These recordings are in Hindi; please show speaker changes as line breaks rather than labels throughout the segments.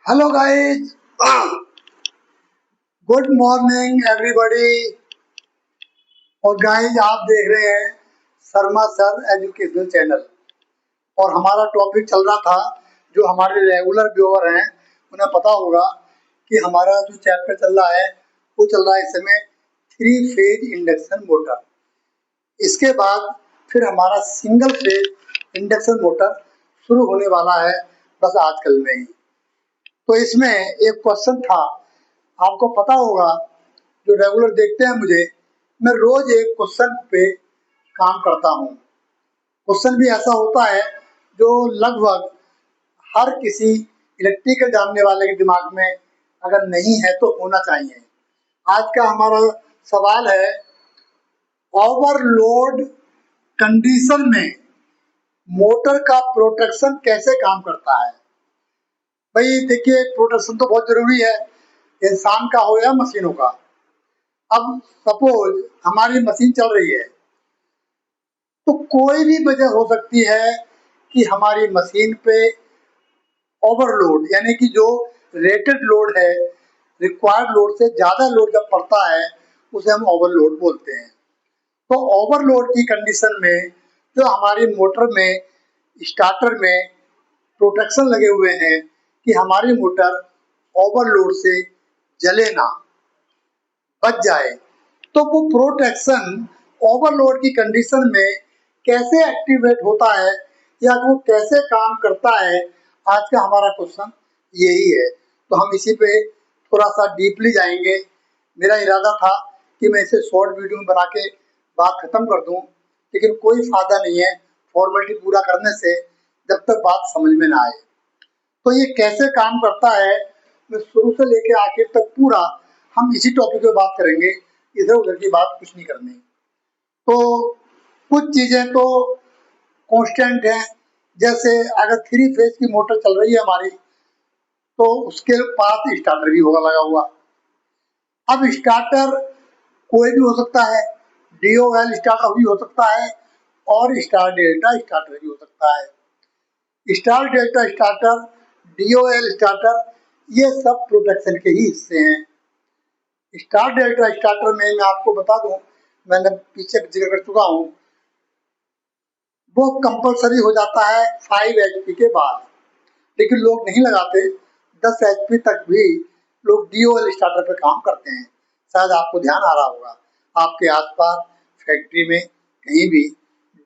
Hello guys, good morning everybody. और गाइस, आप देख रहे हैं शर्मा सर एजुकेशनल चैनल। और हमारा टॉपिक चल रहा था, जो हमारे रेगुलर व्यूअर हैं उन्हें पता होगा कि हमारा जो चैप्टर चल रहा है वो चल रहा है इस समय थ्री फेज इंडक्शन मोटर। इसके बाद फिर हमारा सिंगल फेज इंडक्शन मोटर शुरू होने वाला है, बस आजकल में ही। तो इसमें एक क्वेश्चन था, आपको पता होगा, जो रेगुलर देखते हैं मुझे, मैं रोज एक क्वेश्चन पे काम करता हूँ। क्वेश्चन भी ऐसा होता है जो लगभग हर किसी इलेक्ट्रिकल जानने वाले के दिमाग में अगर नहीं है तो होना चाहिए। आज का हमारा सवाल है, ओवरलोड कंडीशन में मोटर का प्रोटेक्शन कैसे काम करता है। भाई देखिए, प्रोटेक्शन तो बहुत जरूरी है, इंसान का हो या मशीनों का। अब सपोज हमारी मशीन चल रही है, तो कोई भी वजह हो सकती है कि हमारी मशीन पे ओवरलोड, यानी कि जो रेटेड लोड है, रिक्वायर्ड लोड से ज़्यादा लोड जब पड़ता है उसे हम ओवरलोड बोलते हैं। तो ओवरलोड की कंडीशन में जो हमारी मोटर में, स्टार्टर में प्रोटेक्शन लगे हुए हैं कि हमारी मोटर ओवरलोड से जले ना, बच जाए, तो वो प्रोटेक्शन ओवरलोड की कंडीशन में कैसे एक्टिवेट होता है या वो कैसे काम करता है, आज का हमारा क्वेश्चन यही है। तो हम इसी पे थोड़ा सा डीपली जाएंगे। मेरा इरादा था कि मैं इसे शॉर्ट वीडियो में बना के बात खत्म कर दूं, लेकिन कोई फायदा नहीं है फॉर्मेलिटी पूरा करने से जब तक बात समझ में ना आए। तो ये कैसे काम करता है, मैं शुरू से लेके आखिर तक पूरा हम इसी टॉपिक पे बात करेंगे, इधर उधर की बात कुछ नहीं करनी। तो कुछ चीजें तो कांस्टेंट हैं, जैसे अगर थ्री फेज की मोटर चल रही है हमारी, तो उसके पास स्टार्टर भी होगा लगा हुआ। अब स्टार्टर कोई भी हो सकता है, डीओएल स्टार्टर भी हो सकता है और स्टार डेल्टा स्टार्टर भी हो सकता है। Star delta starter, DOL starter, ये सब प्रोटेक्शन के ही हिस्से हैं। स्टार डेल्टा स्टार्टर में मैं आपको बता दूं, मैंने पीछे जिक्र कर चुका हूं, वो कंपलसरी हो जाता है 5 एचपी के बाद, लेकिन लोग नहीं लगाते। 10 एचपी तक भी लोग डीओएल स्टार्टर पे काम करते हैं। शायद आपको ध्यान आ रहा होगा, आपके आसपास फैक्ट्री में कहीं भी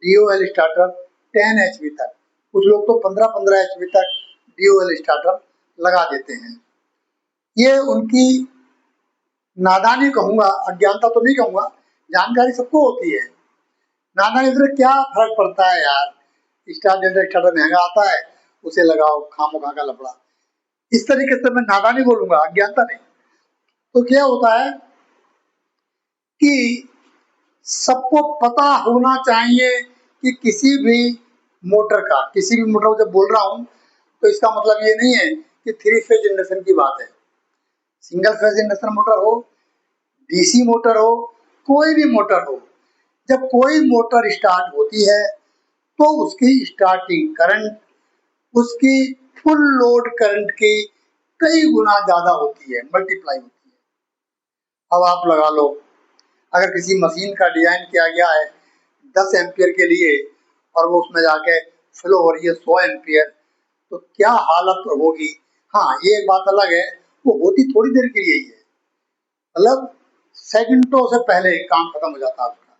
डीओएल स्टार्टर 10 एचपी तक, कुछ लोग तो 15-15 एचपी तक डीओएल स्टार्टर लगा देते हैं। ये उनकी नादानी कहूंगा, अज्ञानता तो नहीं कहूंगा, जानकारी सबको होती है। नादानी इधर क्या फर्क पड़ता है यार, स्टार डेल्टा स्टार्टर महंगा आता है, उसे लगाओ, खामोखा का लफड़ा। इस तरीके से मैं नादानी बोलूंगा, अज्ञानता नहीं। तो क्या होता है कि सबको पता होना चाहिए कि किसी भी मोटर का, किसी भी मोटर को जब बोल रहा हूं तो इसका मतलब ये नहीं है कि थ्री फेज इंडक्शन की बात है। सिंगल फेज इंडक्शन मोटर हो, डीसी मोटर हो, कोई भी मोटर हो, जब कोई मोटर स्टार्ट होती है तो उसकी स्टार्टिंग करंट उसकी फुल लोड करंट की कई गुना ज्यादा होती है, मल्टीप्लाई होती है। अब आप लगा लो, अगर किसी मशीन का डिजाइन किया गया है 10 एम्पियर के लिए और वो उसमें जाके फ्लो हो रही है 100 एम्पियर, तो क्या हालत होगी। हाँ, ये एक बात अलग है, वो होती थोड़ी देर के लिए ही है, मतलब सेकंडों से पहले काम खत्म हो जाता है उसका।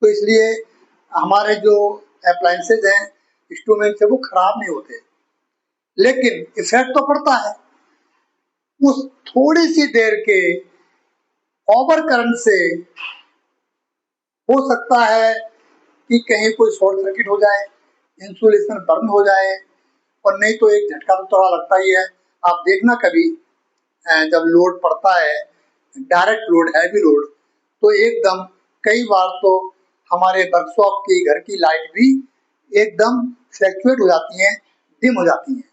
तो इसलिए हमारे जो अप्लायंसेज हैं, इंस्ट्रूमेंट्स है, वो खराब नहीं होते, लेकिन इफेक्ट तो पड़ता है। उस थोड़ी सी देर के ओवर करंट से हो सकता है कि कहीं कोई शॉर्ट सर्किट हो जाए, इंसुलेशन बर्न हो जाए, और नहीं तो एक झटका तो थोड़ा लगता ही है। आप देखना कभी, जब लोड पड़ता है, डायरेक्ट लोड, हैवी लोड, तो एकदम कई बार तो हमारे वर्कशॉप की, घर की लाइट भी एकदम फ्लैक्चुएट हो जाती हैं, डिम हो जाती हैं।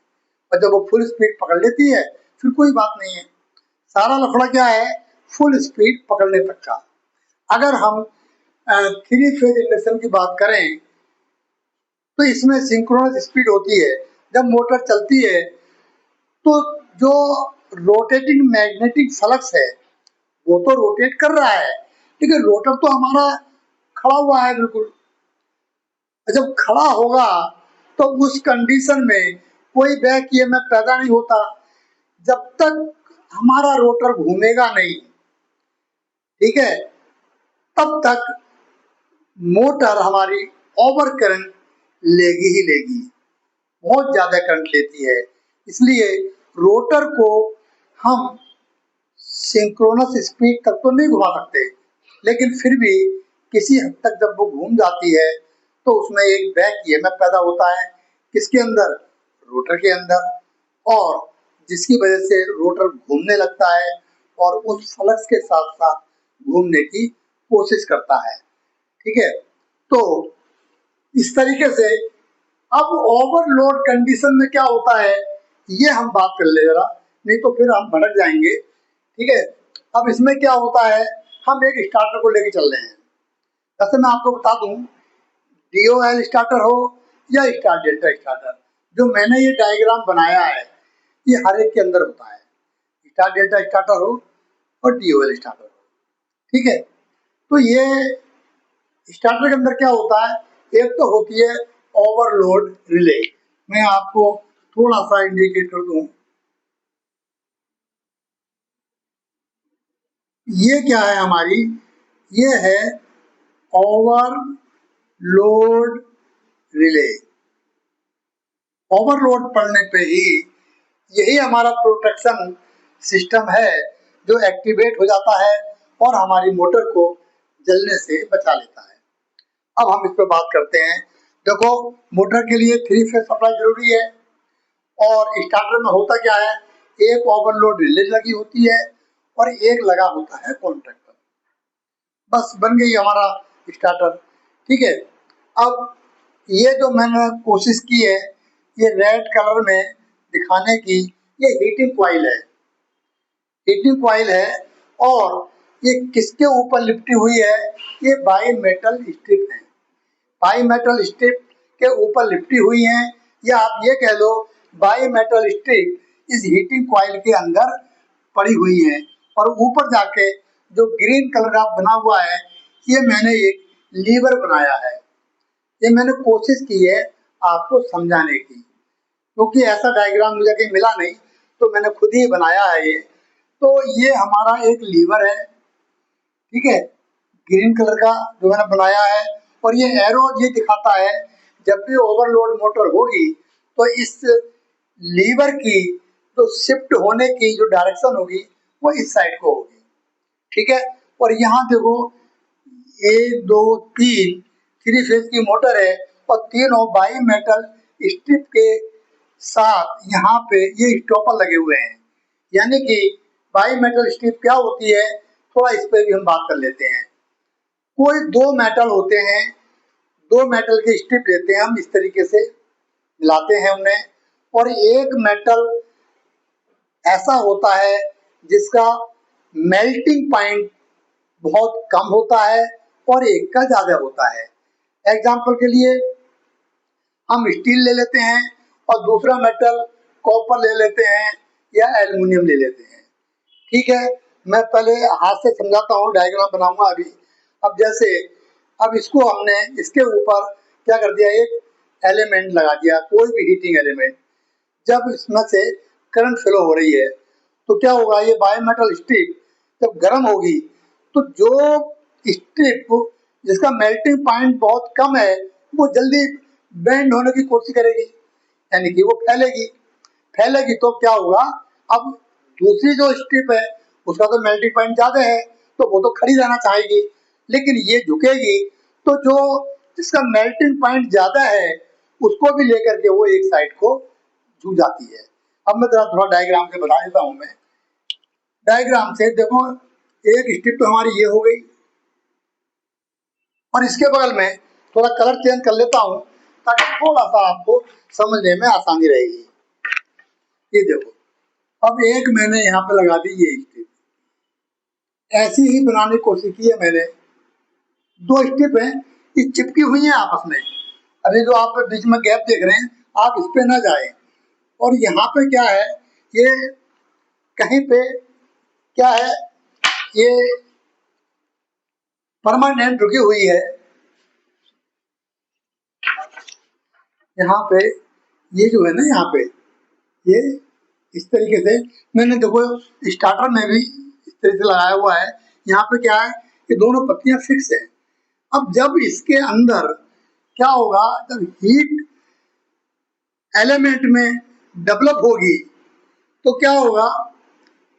और जब वो फुल स्पीड पकड़ लेती है फिर कोई बात नहीं है। सारा लफड़ा क्या है, फुल स्पीड पकड़ने तक का। अगर हम थ्री फेज इंडक्शन की बात करें तो इसमें सिंक्रोनस स्पीड होती है। जब मोटर चलती है तो जो रोटेटिंग मैग्नेटिक फ्लक्स है वो तो रोटेट कर रहा है, लेकिन रोटर तो हमारा खड़ा हुआ है बिल्कुल। जब खड़ा होगा तो उस कंडीशन में कोई बैक ईएमएफ पैदा नहीं होता जब तक हमारा रोटर घूमेगा नहीं, ठीक है। तब तक मोटर हमारी ओवर करंट लेगी ही लेगी, बहुत ज्यादा करंट लेती है। इसलिए रोटर को हम सिंक्रोनस स्पीड तक तो नहीं घुमा सकते, लेकिन फिर भी किसी हद तक जब वो घूम जाती है तो उसमें एक बैक ईएमएफ पैदा होता है। किसके अंदर? रोटर के अंदर। और जिसकी वजह से रोटर घूमने लगता है और उस फ्लक्स के साथ साथ घूमने की कोशिश करता है, ठीक है। तो इस तरीके से अब ओवरलोड कंडीशन में क्या होता है ये हम बात कर ले जरा, नहीं तो फिर हम भटक जाएंगे, ठीक है। अब इसमें क्या होता है, हम एक स्टार्टर को लेके चल रहे हैं। जैसे मैं आपको बता दूं, डीओएल स्टार्टर हो या स्टार डेल्टा स्टार्टर, जो मैंने ये डायग्राम बनाया है ये हर एक के अंदर होता है। स्टार डेल्टा स्टार्टर हो और डीओएल स्टार्टर हो, ठीक है। तो ये स्टार्टर के अंदर क्या होता है, एक तो होती है ओवरलोड रिले। मैं आपको थोड़ा सा इंडिकेट कर दूं, ये क्या है हमारी, ये है ओवरलोड रिले। ओवरलोड पड़ने पे ही यही हमारा प्रोटेक्शन सिस्टम है जो एक्टिवेट हो जाता है और हमारी मोटर को जलने से बचा लेता है। अब हम इस पर बात करते हैं। देखो, मोटर के लिए 3 फेज सप्लाई जरूरी है और स्टार्टर में होता क्या है, एक ओवरलोड रिले लगी होती है और एक लगा होता है कॉन्टैक्टर। बस बन गई हमारा स्टार्टर, ठीक है। अब ये जो मैंने कोशिश की है ये रेड कलर में दिखाने की, ये हीटिंग कॉइल है, हीटिंग कॉइल है। और ये किसके ऊपर लिपटी हुई है, ये बाई मेटल स्ट्रिप है, बाई मेटल स्ट्रिप के ऊपर लिपटी हुई हैं, या आप ये कह लो बाई मेटल स्ट्रिप इस हीटिंग कॉइल के अंदर पड़ी हुई है। और ऊपर जाके जो ग्रीन कलर का बना हुआ है ये मैंने एक लीवर बनाया है। ये मैंने कोशिश की है आपको समझाने की, क्योंकि ऐसा डायग्राम मुझे कहीं मिला नहीं तो मैंने खुद ही बनाया है ये। तो ये हमारा एक लीवर है, ठीक है, ग्रीन कलर का जो मैंने बनाया है। और ये एरो ये दिखाता है जब भी ओवरलोड मोटर होगी तो इस लीवर की जो शिफ्ट होने की जो डायरेक्शन होगी वो इस साइड को होगी, ठीक है। और यहाँ देखो 1 2 3 3 फेज की मोटर है और तीनों बाई मेटल स्ट्रिप के साथ यहाँ पे ये स्टॉपर लगे हुए हैं। यानी कि बाई मेटल स्ट्रिप क्या होती है, थोड़ा इस पे भी हम बात कर लेते हैं। कोई 2 मेटल होते हैं, 2 मेटल के स्ट्रिप लेते हैं हम, इस तरीके से मिलाते हैं उन्हें, और एक मेटल ऐसा होता है जिसका मेल्टिंग पॉइंट बहुत कम होता है और एक का ज्यादा होता है। एग्जाम्पल के लिए हम स्टील ले लेते हैं और दूसरा मेटल कॉपर ले लेते हैं या एल्युमिनियम ले लेते हैं, ठीक है। मैं पहले हाथ से समझाता हूँ, डायग्राम बनाऊंगा अभी। अब जैसे अब इसको हमने इसके ऊपर क्या कर दिया, एक एलिमेंट लगा दिया, कोई भी हीटिंग एलिमेंट। जब इसमें से करंट फ्लो हो रही है तो क्या होगा, ये बायोमेटल स्ट्रिप जब गर्म होगी तो जो स्ट्रिप जिसका मेल्टिंग पॉइंट बहुत कम है वो जल्दी बेंड होने की कोशिश करेगी, यानी कि वो फैलेगी। फैलेगी तो क्या होगा, अब दूसरी जो स्ट्रिप है उसका तो मेल्टिंग पॉइंट ज्यादा है तो वो तो खड़ी रहना चाहेगी, लेकिन ये झुकेगी तो जो जिसका मेल्टिंग पॉइंट ज्यादा है उसको भी लेकर के वो एक साइड को झुक जाती है। अब मैं जरा थोड़ा डायग्राम से बता देता हूं। मैं डायग्राम से देखो, एक स्ट्रिप तो हमारी ये हो गई और इसके बगल में थोड़ा कलर चेंज कर लेता हूं ताकि थोड़ा सा आपको समझने में आसानी रहेगी। ये देखो, अब एक मैंने यहाँ पे लगा दी ये स्ट्रिप, ऐसी ही बनाने की कोशिश की है मैंने। 2 स्ट्रिप है, ये चिपकी हुई है आपस में। अभी जो आप बीच में गैप देख रहे हैं आप इस पे ना जाए। और यहाँ पे क्या है, ये कहीं पे क्या है, ये परमानेंट रुकी हुई है, यहाँ पे ये जो है ना, यहाँ पे ये इस तरीके से मैंने देखो स्टार्टर में भी इस तरह से लगाया हुआ है। यहाँ पे क्या है कि दोनों पत्तियां फिक्स है। अब जब इसके अंदर क्या होगा, जब हीट एलिमेंट में डेवलप होगी तो क्या होगा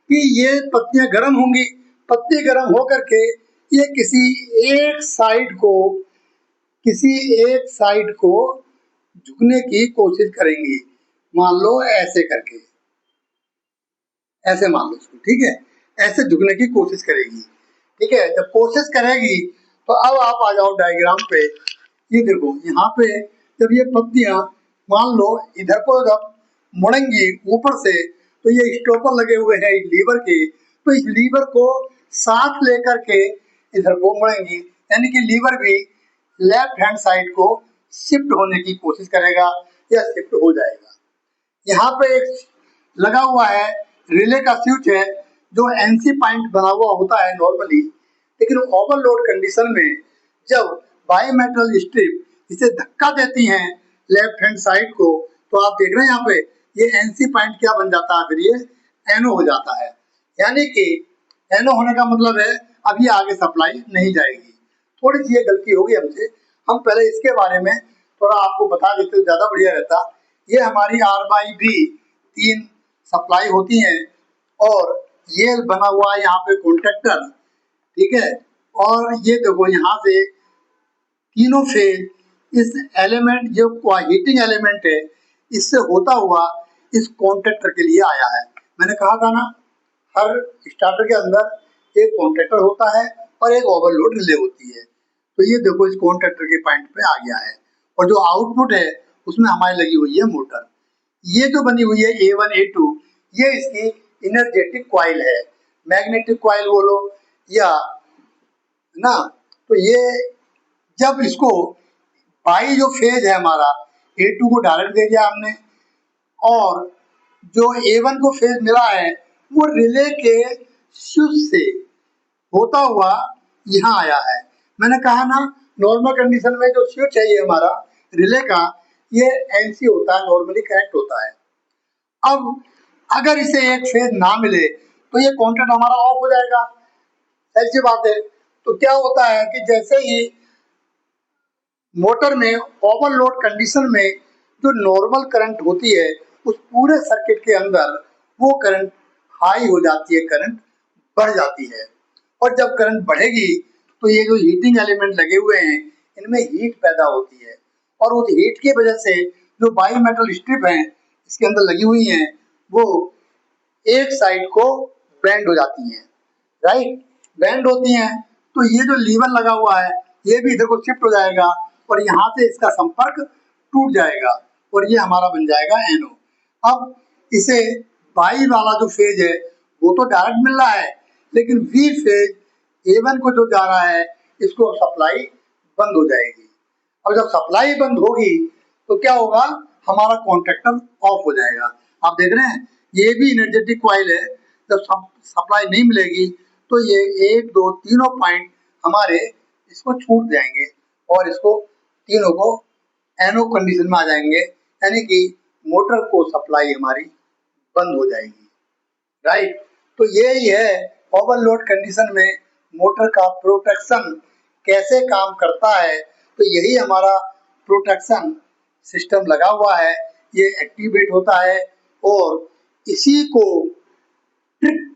कि ये पत्तियां गर्म होंगी। पत्ती गर्म होकर के ये एक साइड को किसी एक साइड को झुकने की कोशिश करेंगी। मान लो ऐसे करके, ऐसे मान लो इसको, ठीक है, ऐसे झुकने की कोशिश करेगी। ठीक है, जब कोशिश करेगी तो अब आप आ जाओ डायग्राम पे। ये देखो यहाँ पे जब ये पत्तियां मान लो इधर को जब मुड़ेंगी ऊपर से, तो ये स्टॉपर लगे हुए हैं लीवर के, तो इस लीवर को साथ लेकर के इधर को मुड़ेंगी, यानी कि लीवर भी लेफ्ट हैंड साइड को शिफ्ट होने की कोशिश करेगा या शिफ्ट हो जाएगा। यहाँ पे एक लगा हुआ है रिले का स्विच है, जो एनसी पॉइंट बना हुआ होता है नॉर्मली, लेकिन ओवरलोड कंडीशन में जब बाईमेटल स्ट्रिप इसे धक्का देती हैं लेफ्ट हैंड साइड को, तो आप देख रहे हैं यहाँ पे ये एनसी पॉइंट क्या बन जाता है, फिर ये एनओ हो जाता है। यानी कि एनओ होने का मतलब है अब ये आगे सप्लाई नहीं जाएगी। थोड़ी सी ये गलती होगी हमसे, हम पहले इसके बारे में थोड़ा आपको बता देते तो ज्यादा बढ़िया रहता। ये हमारी R/B 3 सप्लाई होती है और ये बना हुआ है यहाँ पे कॉन्ट्रैक्टर, ठीक है, और ये देखो यहाँ से तीनों फेज इस एलिमेंट जो हीटिंग एलिमेंट है इससे होता हुआ इस कॉन्ट्रैक्टर के लिए आया है। मैंने कहा था ना, हर स्टार्टर के अंदर एक कॉन्ट्रैक्टर होता है और एक ओवरलोड रिले होती है। तो ये देखो इस कॉन्ट्रैक्टर के पॉइंट पे आ गया है, और जो आउटपुट है उसमें हमारी लगी हुई है मोटर। ये जो बनी हुई है A1 A2, ये इसकी इनर्जेटिक कॉइल है, मैग्नेटिक कॉइल बोलो या ना। तो ये जब इसको बाई जो फेज है हमारा A2 को डायरेक्ट दे दिया हमने, और जो A1 को फेज मिला है वो रिले के स्विच से होता हुआ यहाँ आया है। मैंने कहा ना, नॉर्मल कंडीशन में जो स्विच है ये हमारा रिले का, ये एनसी होता है, नॉर्मली कनेक्ट होता है। अब अगर इसे एक फेज ना मिले तो ये कॉन्टैक्ट हमारा ऑफ हो जाएगा, ऐसी बात है। तो क्या होता है कि जैसे ही मोटर में ओवरलोड कंडीशन में जो नॉर्मल करंट होती है उस पूरे सर्किट के अंदर वो करंट हाई हो जाती है, करंट बढ़ जाती है। और जब करंट बढ़ेगी तो ये जो हीटिंग एलिमेंट लगे हुए हैं इनमें हीट पैदा होती है, और उस हीट की वजह से जो बाई मेटल स्ट्रिप हैं इसके अंदर लगी हुई हैं वो एक साइड को बेंड हो जाती हैं, राइट, बेंड होती हैं। तो ये जो लीवर लगा हुआ है ये भी इधर को शिफ्ट हो जाएगा और यहाँ से इसका संपर्क टूट जाएगा और ये हमारा बन जाएगा एनओ। अब इसे बाई वाला जो फेज है वो तो डायरेक्ट मिल रहा है, लेकिन वी फेज A1 को जो जा रहा है इसको सप्लाई बंद हो जाएगी। अब जब सप्लाई बंद होगी तो क्या होगा, हमारा कॉन्ट्रैक्टर ऑफ हो जाएगा। आप देख रहे हैं ये भी एनर्जेटिक कॉइल है, जब सप्लाई नहीं मिलेगी तो ये 1 2 तीनों पॉइंट हमारे इसको छूट जाएंगे और इसको तीनों को एनओ कंडीशन में आ जाएंगे, यानी कि मोटर को सप्लाई हमारी बंद हो जाएगी, राइट। तो यही है ओवरलोड कंडीशन में मोटर का प्रोटेक्शन कैसे काम करता है। तो यही हमारा प्रोटेक्शन सिस्टम लगा हुआ है, ये एक्टिवेट होता है और इसी को ट्रिप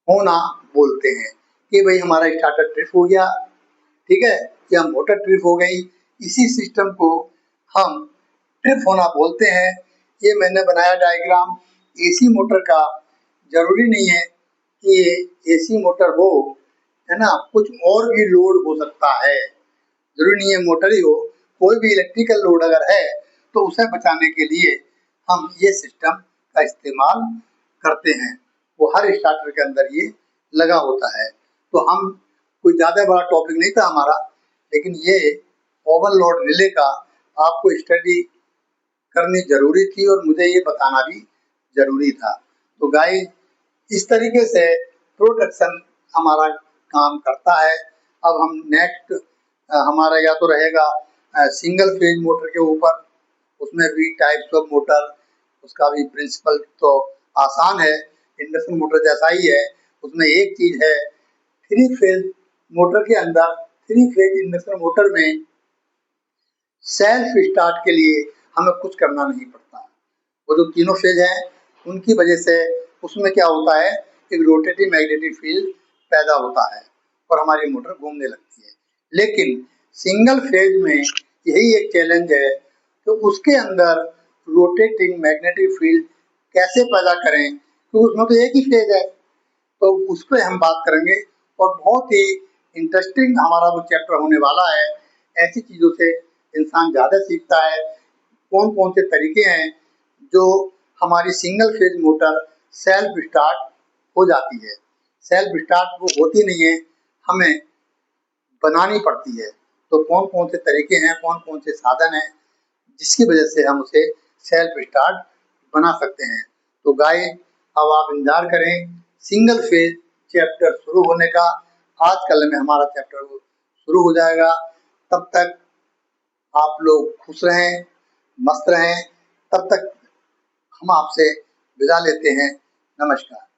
होना बोलते हैं कि भाई हमारा स्टार्टर ट्रिप हो गया, ठीक है, या मोटर ट्रिप हो गई। इसी सिस्टम को हम ट्रिप होना बोलते हैं। ये मैंने बनाया डायग्राम एसी मोटर का। जरूरी नहीं है कि ये एसी मोटर हो, है ना, कुछ और भी लोड हो सकता है, जरूरी नहीं है मोटर ही हो, कोई भी इलेक्ट्रिकल लोड अगर है तो उसे बचाने के लिए हम ये सिस्टम का इस्तेमाल करते हैं। वो हर स्टार्टर के अंदर ये लगा होता है। तो हम कोई ज़्यादा बड़ा टॉपिक नहीं था हमारा, लेकिन ये ओवरलोड रिले का आपको स्टडी करनी जरूरी थी और मुझे ये बताना भी जरूरी था। तो गाइस इस तरीके से प्रोडक्शन हमारा काम करता है। अब हम नेक्स्ट हमारा या तो रहेगा सिंगल फेज मोटर के ऊपर, उसमें भी टाइप्स ऑफ मोटर, उसका भी प्रिंसिपल तो आसान है, इंडक्शन मोटर जैसा ही है। उसमें एक चीज है, थ्री फेज मोटर के अंदर, थ्री फेज इंडक्शन मोटर में सेल्फ स्टार्ट के लिए हमें कुछ करना नहीं पड़ता। वो जो तीनों फेज हैं उनकी वजह से उसमें क्या होता है, एक रोटेटिंग मैग्नेटिक फील्ड पैदा होता है और हमारी मोटर घूमने लगती है। लेकिन सिंगल फेज में यही एक चैलेंज है कि उसके अंदर रोटेटिंग मैग्नेटिक फील्ड कैसे पैदा करें, क्योंकि उसमें तो एक ही फेज है। तो उस पर हम बात करेंगे और बहुत ही इंटरेस्टिंग हमारा वो चैप्टर होने वाला है। ऐसी चीज़ों से इंसान ज़्यादा सीखता है। कौन कौन से तरीके हैं जो हमारी single phase motor self start हो जाती है। सेल्फ स्टार्ट वो होती नहीं है, हमें बनानी पड़ती है। तो कौन कौन से तरीके हैं, कौन कौन से साधन हैं जिसकी वजह से हम उसे सेल्फ स्टार्ट बना सकते हैं। तो गाइस अब आप इंतजार करें सिंगल फेज चैप्टर शुरू होने का। आज कल में हमारा चैप्टर शुरू हो जाएगा। तब तक आप लोग खुश रहें, मस्त रहें। तब तक हम आपसे विदा लेते हैं। नमस्कार।